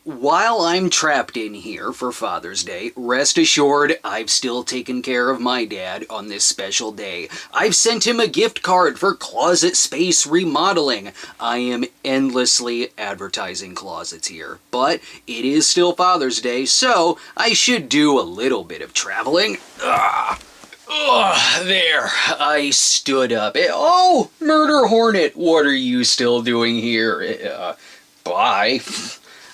While I'm trapped in here for Father's Day, rest assured I've still taken care of my dad on this special day. I've sent him a gift card for closet space remodeling. I am endlessly advertising closets here, but it is still Father's Day, so I should do a little bit of traveling. There, I stood up. Oh, Murder Hornet, what are you still doing here? Bye.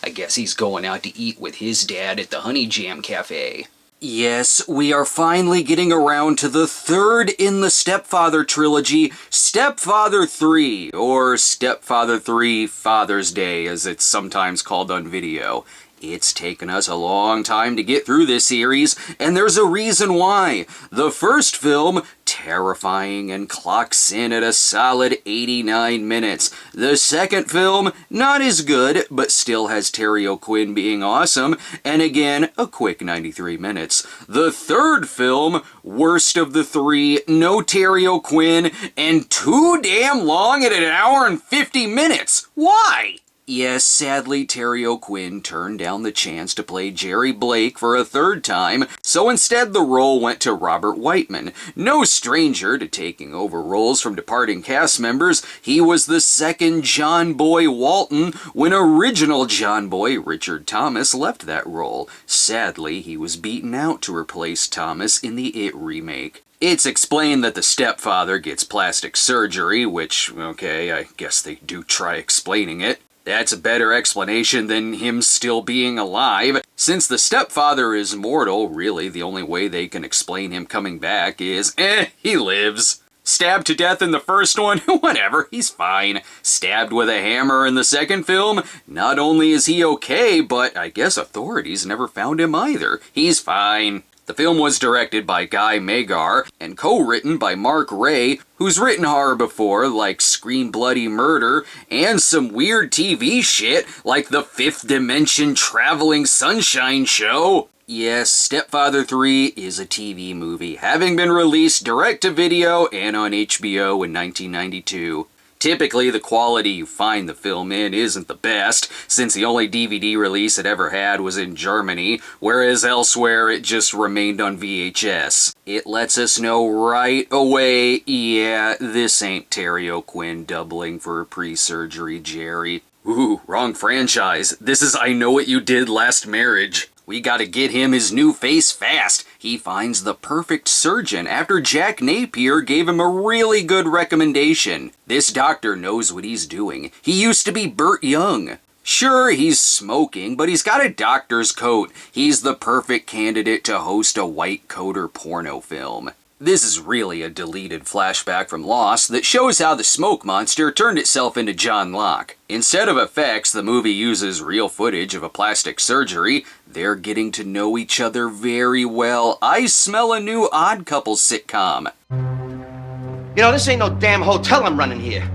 I guess he's going out to eat with his dad at the Honey Jam Cafe. Yes, we are finally getting around to the third in the Stepfather Trilogy, Stepfather 3, or Stepfather 3 Father's Day, as it's sometimes called on video. It's taken us a long time to get through this series, and there's a reason why. The first film, terrifying and clocks in at a solid 89 minutes. The second film, not as good, but still has Terry O'Quinn being awesome, and again, a quick 93 minutes. The third film, worst of the three, no Terry O'Quinn, and too damn long at an hour and 50 minutes. Why? Yes, sadly, Terry O'Quinn turned down the chance to play Jerry Blake for a third time, so instead the role went to Robert Wightman. No stranger to taking over roles from departing cast members, he was the second John Boy Walton when original John Boy Richard Thomas left that role. Sadly, he was beaten out to replace Thomas in the It remake. It's explained that the stepfather gets plastic surgery, which, okay, I guess they do try explaining it. That's a better explanation than him still being alive. Since the stepfather is mortal, really the only way they can explain him coming back is, he lives. Stabbed to death in the first one? Whatever, he's fine. Stabbed with a hammer in the second film? Not only is he okay, but I guess authorities never found him either. He's fine. The film was directed by Guy Magar and co-written by Mark Ray, who's written horror before like Scream Bloody Murder and some weird TV shit like the Fifth Dimension Traveling Sunshine Show. Yes, Stepfather 3 is a TV movie, having been released direct-to-video and on HBO in 1992. Typically, the quality you find the film in isn't the best, since the only DVD release it ever had was in Germany, whereas elsewhere it just remained on VHS. It lets us know right away, yeah, this ain't Terry O'Quinn doubling for a pre-surgery Jerry. Ooh, wrong franchise. This is I Know What You Did Last Marriage. We gotta get him his new face fast. He finds the perfect surgeon after Jack Napier gave him a really good recommendation. This doctor knows what he's doing. He used to be Burt Young. Sure, he's smoking, but he's got a doctor's coat. He's the perfect candidate to host a white coater porno film. This is really a deleted flashback from Lost that shows how the smoke monster turned itself into John Locke. Instead of effects, the movie uses real footage of a plastic surgery. They're getting to know each other very well. I smell a new Odd Couple sitcom. You know, this ain't no damn hotel I'm running here.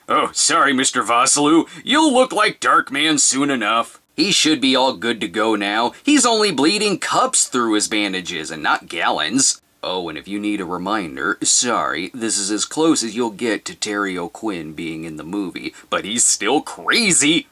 Oh, sorry, Mr. Vosloo. You'll look like Darkman soon enough. He should be all good to go now. He's only bleeding cups through his bandages and not gallons. Oh, and if you need a reminder, sorry, this is as close as you'll get to Terry O'Quinn being in the movie, but he's still crazy.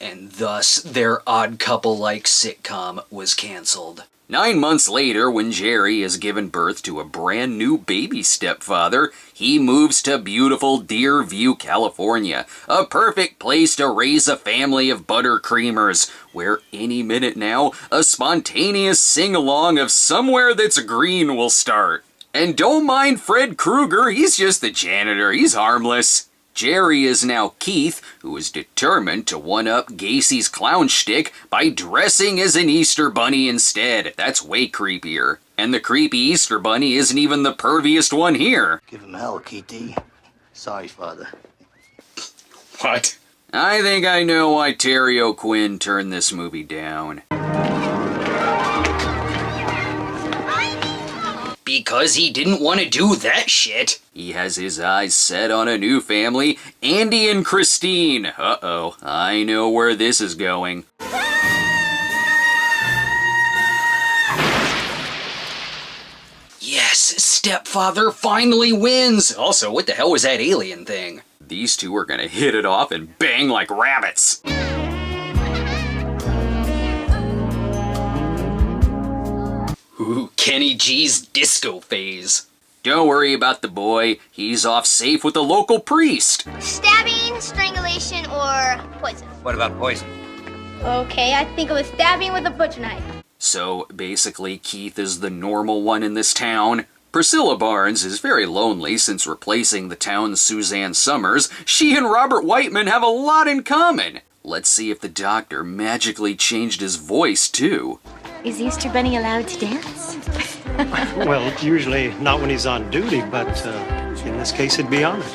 And thus, their Odd Couple-like sitcom was canceled. 9 months later, when Jerry has given birth to a brand new baby stepfather, he moves to beautiful Deer View, California, a perfect place to raise a family of buttercreamers, where any minute now, a spontaneous sing-along of Somewhere That's Green will start. And don't mind Fred Krueger, he's just the janitor, he's harmless. Jerry is now Keith, who is determined to one-up Gacy's clown shtick by dressing as an Easter bunny instead. That's way creepier. And the creepy Easter bunny isn't even the perviest one here. Give him hell, Keithy. Sorry, Father. What? I think I know why Terry O'Quinn turned this movie down. Because he didn't want to do that shit. He has his eyes set on a new family, Andy and Christine. Uh-oh, I know where this is going. Yes, Stepfather finally wins! Also, what the hell was that alien thing? These two are gonna hit it off and bang like rabbits. Ooh, Kenny G's disco phase. Don't worry about the boy. He's off safe with the local priest. Stabbing, strangulation, or poison. What about poison? Okay, I think it was stabbing with a butcher knife. So, basically, Keith is the normal one in this town. Priscilla Barnes is very lonely since replacing the town's Suzanne Summers. She and Robert Wightman have a lot in common. Let's see if the doctor magically changed his voice, too. Is Easter Bunny allowed to dance? Well, usually not when he's on duty, but in this case it'd be honored.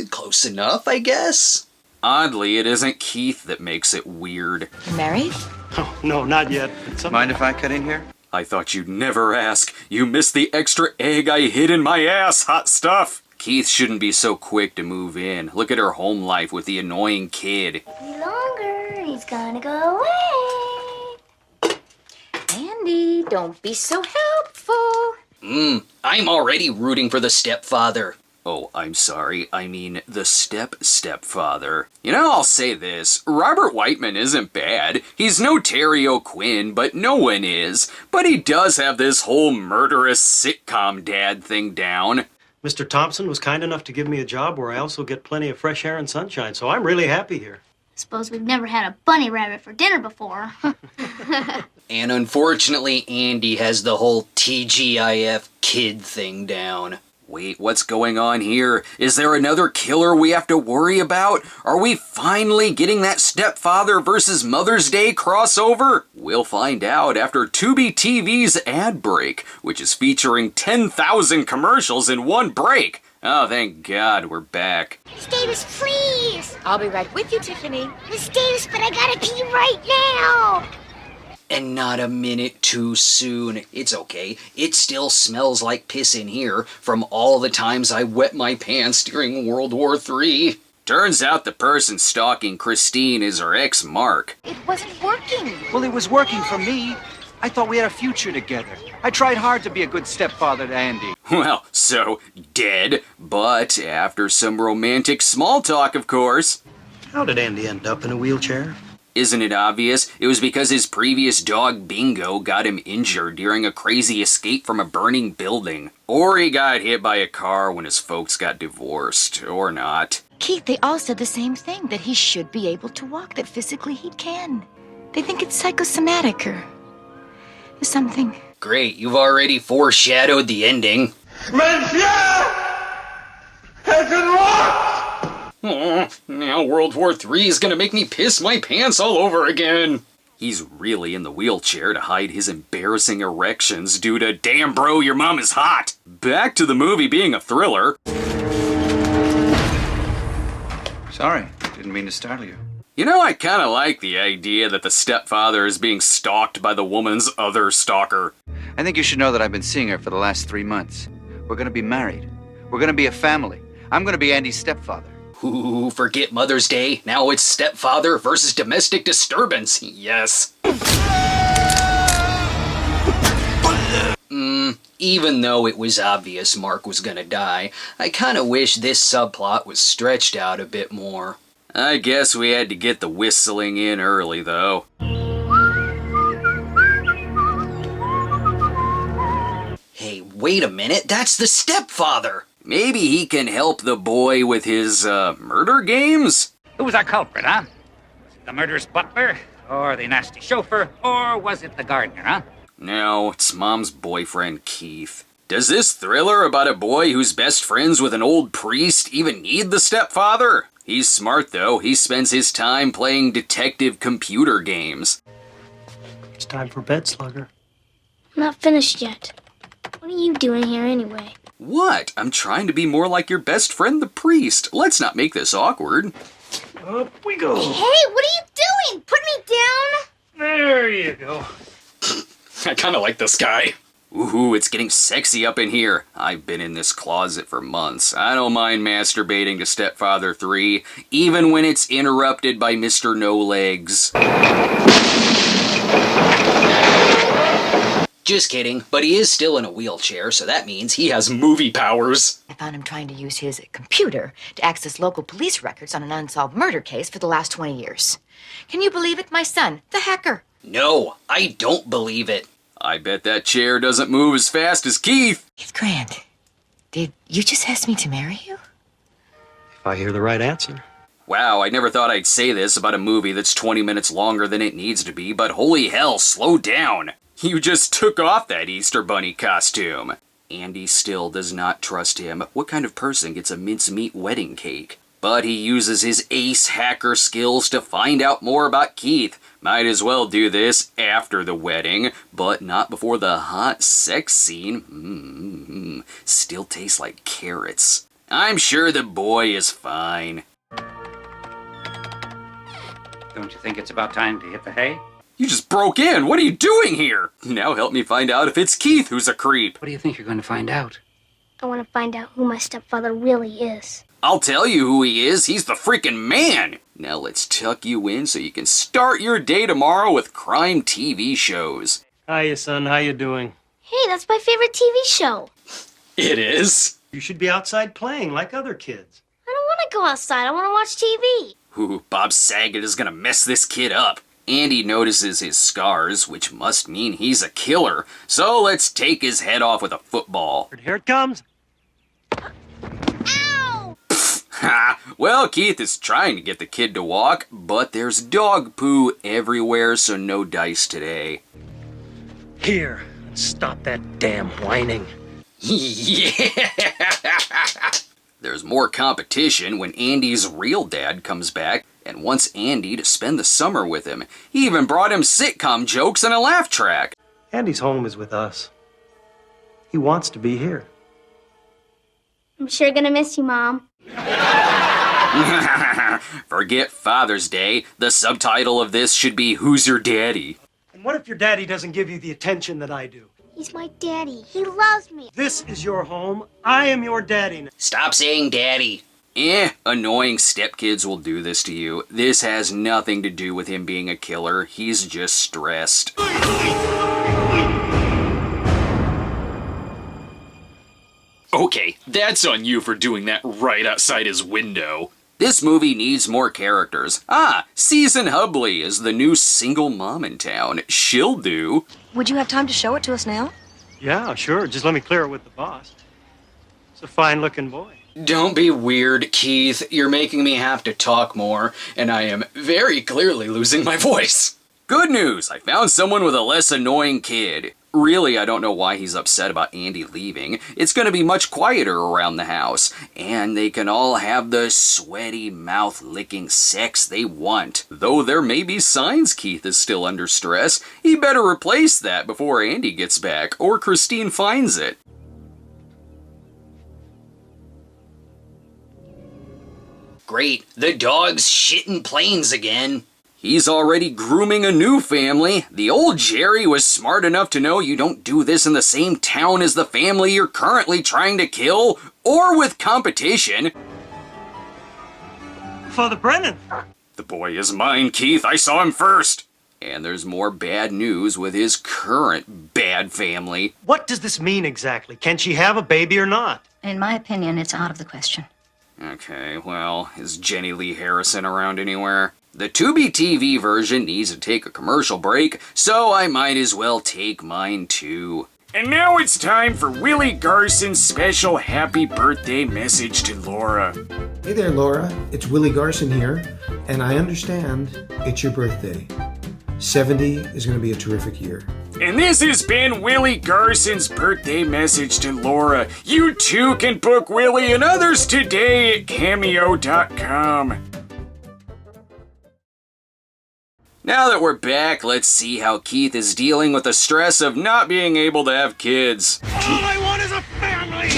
Close enough, I guess. Oddly, it isn't Keith that makes it weird. Married? Oh, no, not yet. Mind if I cut in here? I thought you'd never ask. You missed the extra egg I hid in my ass, hot stuff. Keith shouldn't be so quick to move in. Look at her home life with the annoying kid. Longer, he's gonna go away. Andy, don't be so helpful. I'm already rooting for the stepfather. Oh, I'm sorry. I mean the stepfather. You know, I'll say this. Robert Wightman isn't bad. He's no Terry O'Quinn, but no one is. But he does have this whole murderous sitcom dad thing down. Mr. Thompson was kind enough to give me a job where I also get plenty of fresh air and sunshine, so I'm really happy here. Suppose we've never had a bunny rabbit for dinner before. And unfortunately, Andy has the whole TGIF kid thing down. Wait, what's going on here? Is there another killer we have to worry about? Are we finally getting that Stepfather versus Mother's Day crossover? We'll find out after Tubi TV's ad break, which is featuring 10,000 commercials in one break. Oh, thank God we're back. Miss Davis, please! I'll be right with you, Tiffany. Miss Davis, but I gotta pee right now! And not a minute too soon. It's okay. It still smells like piss in here from all the times I wet my pants during World War III. Turns out the person stalking Christine is her ex, Mark. It wasn't working. Well, it was working for me. I thought we had a future together. I tried hard to be a good stepfather to Andy. Well, so, dead. But after some romantic small talk, of course. How did Andy end up in a wheelchair? Isn't it obvious? It was because his previous dog, Bingo, got him injured during a crazy escape from a burning building. Or he got hit by a car when his folks got divorced. Or not. Keith, they all said the same thing, that he should be able to walk, that physically he can. They think it's psychosomatic or something. Great, you've already foreshadowed the ending. Now World War III is gonna make me piss my pants all over again. He's really in the wheelchair to hide his embarrassing erections due to "damn bro, your mom is hot." Back to the movie being a thriller. Sorry, didn't mean to startle you. You know, I kinda like the idea that the stepfather is being stalked by the woman's other stalker. I think you should know that I've been seeing her for the last 3 months. We're gonna be married. We're gonna be a family. I'm gonna be Andy's stepfather. Ooh, forget Mother's Day. Now it's stepfather versus domestic disturbance. Yes. Even though it was obvious Mark was gonna die, I kinda wish this subplot was stretched out a bit more. I guess we had to get the whistling in early, though. Hey, wait a minute, that's the stepfather! Maybe he can help the boy with his, murder games? Who was our culprit, huh? Was it the murderous butler? Or the nasty chauffeur? Or was it the gardener, huh? No, it's Mom's boyfriend, Keith. Does this thriller about a boy who's best friends with an old priest even need the stepfather? He's smart, though. He spends his time playing detective computer games. It's time for bed, Slugger. I'm not finished yet. What are you doing here anyway? What? I'm trying to be more like your best friend, the priest. Let's not make this awkward. Up we go. Hey, what are you doing? Put me down! There you go. I kinda like this guy. Ooh, it's getting sexy up in here. I've been in this closet for months. I don't mind masturbating to Stepfather 3, even when it's interrupted by Mr. No Legs. Just kidding, but he is still in a wheelchair, so that means he has movie powers. I found him trying to use his computer to access local police records on an unsolved murder case for the last 20 years. Can you believe it? My son, the hacker. No, I don't believe it. I bet that chair doesn't move as fast as Keith. Keith Grant, did you just ask me to marry you? If I hear the right answer. Wow, I never thought I'd say this about a movie that's 20 minutes longer than it needs to be, but holy hell, slow down. You just took off that Easter Bunny costume. Andy still does not trust him. What kind of person gets a mincemeat wedding cake? But he uses his ace hacker skills to find out more about Keith. Might as well do this after the wedding, but not before the hot sex scene. Still tastes like carrots. I'm sure the boy is fine. Don't you think it's about time to hit the hay? You just broke in. What are you doing here? Now help me find out if it's Keith who's a creep. What do you think you're going to find out? I want to find out who my stepfather really is. I'll tell you who he is. He's the freaking man. Now let's tuck you in so you can start your day tomorrow with crime TV shows. Hiya, son. How you doing? Hey, that's my favorite TV show. It is? You should be outside playing like other kids. I don't want to go outside. I want to watch TV. Ooh, Bob Saget is gonna mess this kid up. Andy notices his scars, which must mean he's a killer. So let's take his head off with a football. Here it comes. Ow! Ha! Well, Keith is trying to get the kid to walk, but there's dog poo everywhere, so no dice today. Here, stop that damn whining. Yeah! There's more competition when Andy's real dad comes back and wants Andy to spend the summer with him. He even brought him sitcom jokes and a laugh track. Andy's home is with us. He wants to be here. I'm sure gonna miss you, Mom. Forget Father's Day. The subtitle of this should be Who's Your Daddy? And what if your daddy doesn't give you the attention that I do? He's my daddy. He loves me. This is your home. I am your daddy now. Stop saying daddy. Annoying stepkids will do this to you. This has nothing to do with him being a killer. He's just stressed. Okay, that's on you for doing that right outside his window. This movie needs more characters. Season Hubley is the new single mom in town. She'll do. Would you have time to show it to us now? Yeah, sure. Just let me clear it with the boss. It's a fine-looking boy. Don't be weird, Keith. You're making me have to talk more, and I am very clearly losing my voice. Good news! I found someone with a less annoying kid. Really, I don't know why he's upset about Andy leaving. It's going to be much quieter around the house, and they can all have the sweaty, mouth-licking sex they want. Though there may be signs Keith is still under stress, he better replace that before Andy gets back, or Christine finds it. Great, the dog's shitting planes again. He's already grooming a new family. The old Jerry was smart enough to know you don't do this in the same town as the family you're currently trying to kill, or with competition. Father Brennan! The boy is mine, Keith. I saw him first. And there's more bad news with his current bad family. What does this mean exactly? Can she have a baby or not? In my opinion, it's out of the question. Okay, well, is Jenny Lee Harrison around anywhere? The Tubi TV version needs to take a commercial break, so I might as well take mine too. And now it's time for Willie Garson's special happy birthday message to Laura. Hey there, Laura. It's Willie Garson here, and I understand it's your birthday. 70 is going to be a terrific year. And this has been Willie Garson's birthday message to Laura. You too can book Willie and others today at Cameo.com. Now that we're back, let's see how Keith is dealing with the stress of not being able to have kids. All I want is a family!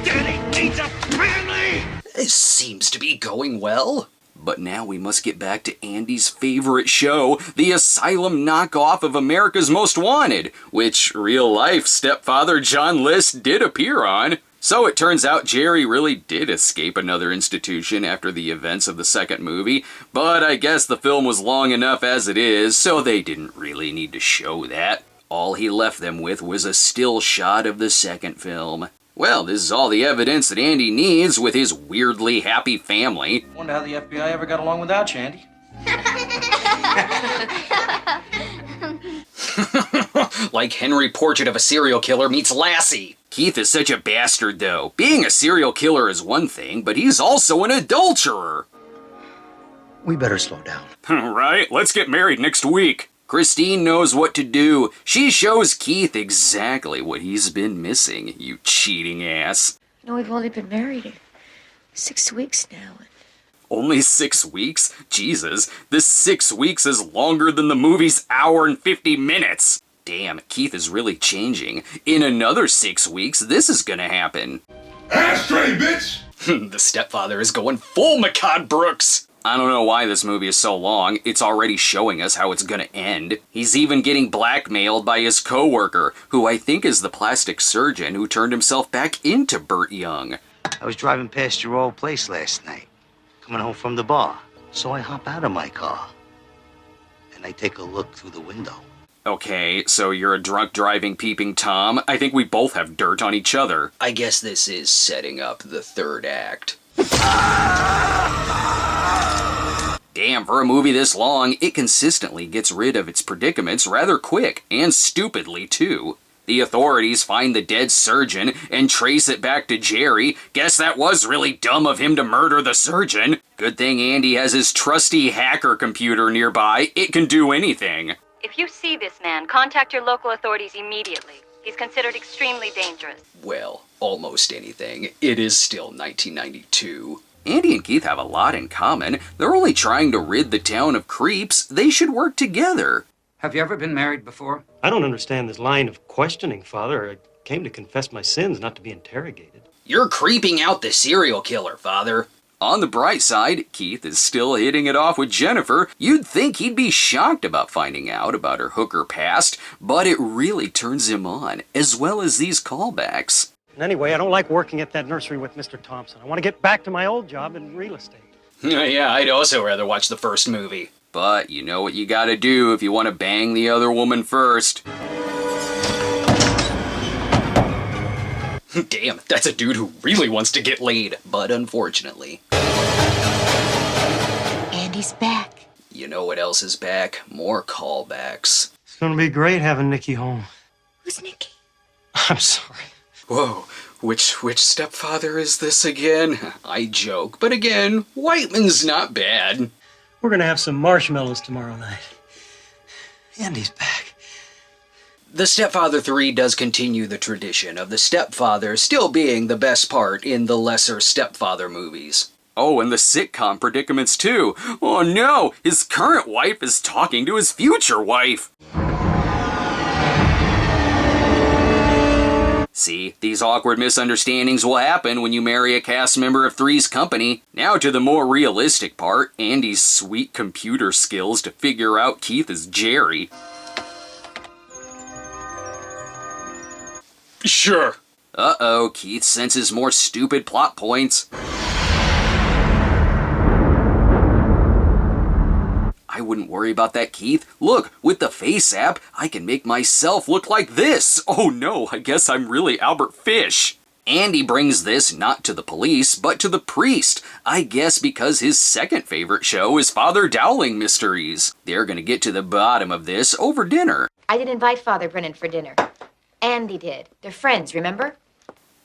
Daddy needs a family! This seems to be going well. But now we must get back to Andy's favorite show, the asylum knockoff of America's Most Wanted, which real-life stepfather John List did appear on. So it turns out Jerry really did escape another institution after the events of the second movie, but I guess the film was long enough as it is, so they didn't really need to show that. All he left them with was a still shot of the second film. Well, this is all the evidence that Andy needs with his weirdly happy family. Wonder how the FBI ever got along without you, Andy. Like Henry Portrait of a Serial Killer meets Lassie. Keith is such a bastard, though. Being a serial killer is one thing, but he's also an adulterer. We better slow down. Right? Let's get married next week. Christine knows what to do. She shows Keith exactly what he's been missing, you cheating ass. You know, we've only been married 6 weeks now. Only 6 weeks? Jesus, this 6 weeks is longer than the movie's hour and 50 minutes. Damn, Keith is really changing. In another 6 weeks, this is gonna happen. Ashtray, bitch! The stepfather is going full Makad Brooks. I don't know why this movie is so long. It's already showing us how it's gonna end. He's even getting blackmailed by his co-worker, who I think is the plastic surgeon who turned himself back into Burt Young. I was driving past your old place last night, coming home from the bar. So I hop out of my car, and I take a look through the window. Okay, so you're a drunk driving peeping Tom. I think we both have dirt on each other. I guess this is setting up the third act. Damn, for a movie this long, it consistently gets rid of its predicaments rather quick, and stupidly too. The authorities find the dead surgeon and trace it back to Jerry. Guess that was really dumb of him to murder the surgeon. Good thing Andy has his trusty hacker computer nearby. It can do anything. If you see this man, contact your local authorities immediately. He's considered extremely dangerous. Well, almost anything. It is still 1992. Andy and Keith have a lot in common. They're only trying to rid the town of creeps. They should work together. Have you ever been married before? I don't understand this line of questioning, Father. I came to confess my sins, not to be interrogated. You're creeping out the serial killer, Father. On the bright side, Keith is still hitting it off with Jennifer. You'd think he'd be shocked about finding out about her hooker past, but it really turns him on, as well as these callbacks. And anyway, I don't like working at that nursery with Mr. Thompson. I want to get back to my old job in real estate. Yeah, I'd also rather watch the first movie. But you know what you gotta do if you want to bang the other woman first. Damn, that's a dude who really wants to get laid, but unfortunately. Andy's back. You know what else is back? More callbacks. It's going to be great having Nikki home. Who's Nikki? I'm sorry. Whoa, which stepfather is this again? I joke, but again, Wightman's not bad. We're going to have some marshmallows tomorrow night. Andy's back. The Stepfather 3 does continue the tradition of the stepfather still being the best part in the lesser stepfather movies. Oh, and the sitcom predicaments too. Oh no, his current wife is talking to his future wife. See, these awkward misunderstandings will happen when you marry a cast member of Three's Company. Now to the more realistic part, Andy's sweet computer skills to figure out Keith is Jerry. Sure. Uh-oh, Keith senses more stupid plot points. I wouldn't worry about that, Keith. Look, with the Face app, I can make myself look like this. Oh no, I guess I'm really Albert Fish. Andy brings this not to the police, but to the priest. I guess because his second favorite show is Father Dowling Mysteries. They're gonna get to the bottom of this over dinner. I didn't invite Father Brennan for dinner. Andy did. They're friends, remember?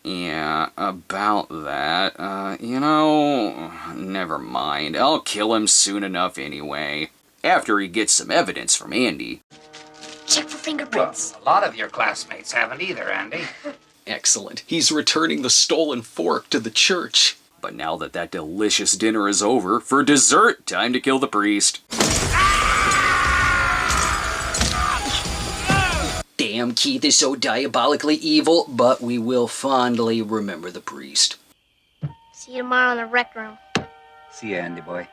Yeah, about that, never mind. I'll kill him soon enough anyway. After he gets some evidence from Andy. Check for fingerprints. Well, a lot of your classmates haven't either, Andy. Excellent. He's returning the stolen fork to the church. But now that that delicious dinner is over, for dessert, time to kill the priest. Damn, Keith is so diabolically evil, but we will fondly remember the priest. See you tomorrow in the rec room. See ya, Andy boy.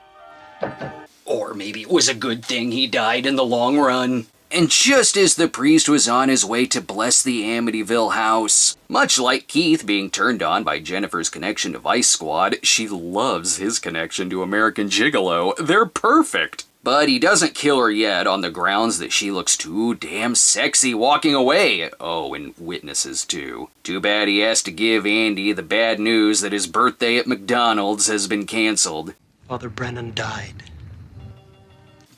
Or maybe it was a good thing he died in the long run. And just as the priest was on his way to bless the Amityville house, much like Keith being turned on by Jennifer's connection to Vice Squad, she loves his connection to American Gigolo. They're perfect. But he doesn't kill her yet on the grounds that she looks too damn sexy walking away. Oh, and witnesses too. Too bad he has to give Andy the bad news that his birthday at McDonald's has been canceled. Father Brennan died.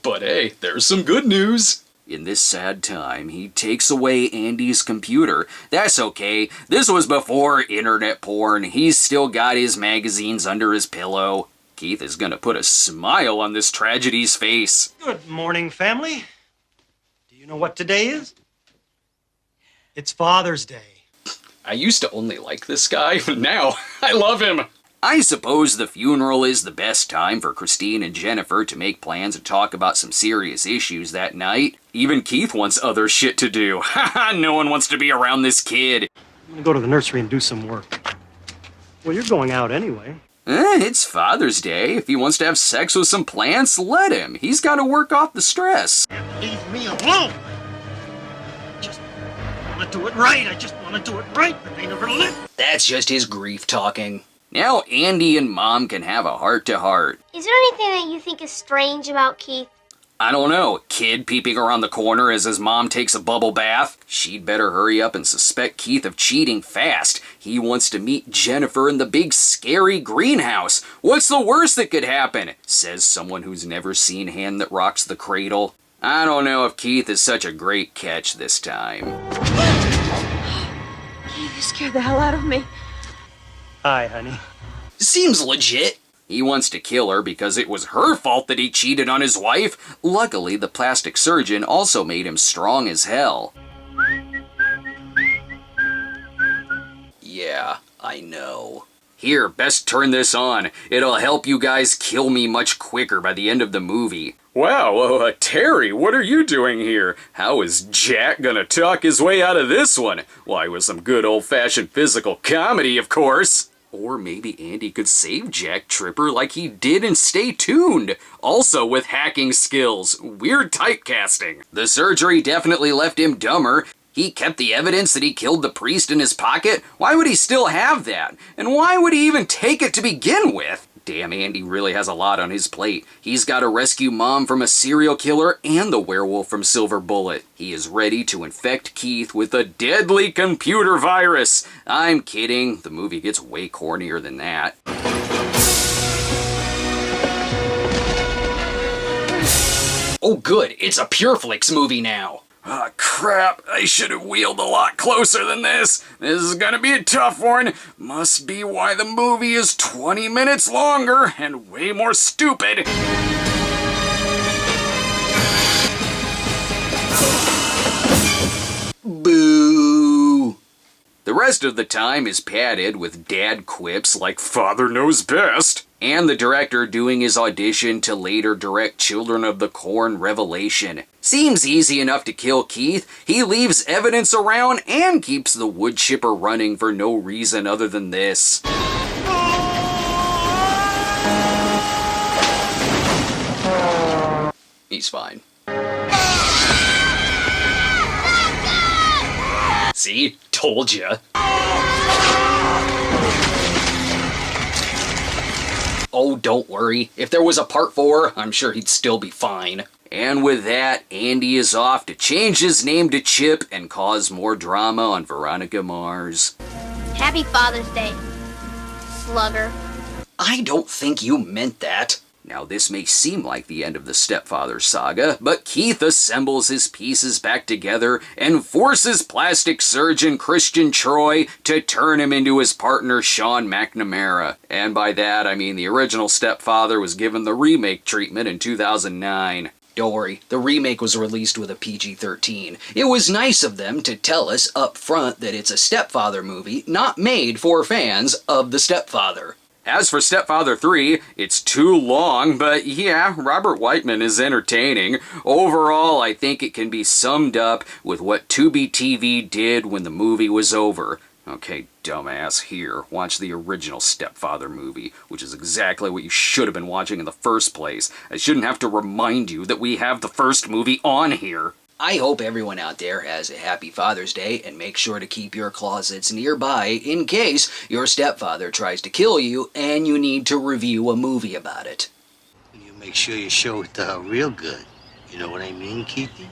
But hey, there's some good news. In this sad time, he takes away Andy's computer. That's okay. This was before internet porn. He's still got his magazines under his pillow. Keith is gonna put a smile on this tragedy's face. Good morning, family. Do you know what today is? It's Father's Day. I used to only like this guy, but now I love him. I suppose the funeral is the best time for Christine and Jennifer to make plans and talk about some serious issues that night. Even Keith wants other shit to do. Haha, no one wants to be around this kid. I'm gonna go to the nursery and do some work. Well, you're going out anyway. It's Father's Day. If he wants to have sex with some plants, let him. He's got to work off the stress. Leave me alone! Just want to do it right. I just want to do it right, but they never let. That's just his grief talking. Now Andy and Mom can have a heart-to-heart. Is there anything that you think is strange about Keith? I don't know, kid peeping around the corner as his mom takes a bubble bath. She'd better hurry up and suspect Keith of cheating fast. He wants to meet Jennifer in the big scary greenhouse. What's the worst that could happen? Says someone who's never seen Hand That Rocks the Cradle. I don't know if Keith is such a great catch this time. Keith, you scared the hell out of me. Hi, honey. Seems legit. He wants to kill her because it was her fault that he cheated on his wife. Luckily, the plastic surgeon also made him strong as hell. Yeah, I know. Here, best turn this on. It'll help you guys kill me much quicker by the end of the movie. Wow, Terry, what are you doing here? How is Jack gonna talk his way out of this one? Why, with some good old-fashioned physical comedy, of course. Or maybe Andy could save Jack Tripper like he did in Stay Tuned. Also with hacking skills. Weird typecasting. The surgery definitely left him dumber. He kept the evidence that he killed the priest in his pocket. Why would he still have that? And why would he even take it to begin with? Damn, Andy really has a lot on his plate. He's got to rescue Mom from a serial killer and the werewolf from Silver Bullet. He is ready to infect Keith with a deadly computer virus. I'm kidding. The movie gets way cornier than that. Oh good, it's a PureFlix movie now. Ah, crap. I should have wheeled a lot closer than this. This is gonna be a tough one. Must be why the movie is 20 minutes longer and way more stupid. Boo! The rest of the time is padded with dad quips like Father Knows Best, and the director doing his audition to later direct Children of the Corn Revelation. Seems easy enough to kill Keith. He leaves evidence around and keeps the wood chipper running for no reason other than this. He's fine. See? Told ya. Oh, don't worry. If there was a part 4, I'm sure he'd still be fine. And with that, Andy is off to change his name to Chip and cause more drama on Veronica Mars. Happy Father's Day, slugger. I don't think you meant that. Now this may seem like the end of the Stepfather saga, but Keith assembles his pieces back together and forces plastic surgeon Christian Troy to turn him into his partner Shaun McNamara. And by that I mean the original Stepfather was given the remake treatment in 2009. Don't worry, the remake was released with a PG-13. It was nice of them to tell us up front that it's a Stepfather movie, not made for fans of the Stepfather. As for Stepfather 3, it's too long, but yeah, Robert Wightman is entertaining. Overall, I think it can be summed up with what Tubi TV did when the movie was over. Okay, dumbass, here, watch the original Stepfather movie, which is exactly what you should have been watching in the first place. I shouldn't have to remind you that we have the first movie on here. I hope everyone out there has a happy Father's Day, and make sure to keep your closets nearby in case your stepfather tries to kill you and you need to review a movie about it. You make sure you show it to her real good. You know what I mean, Keithy?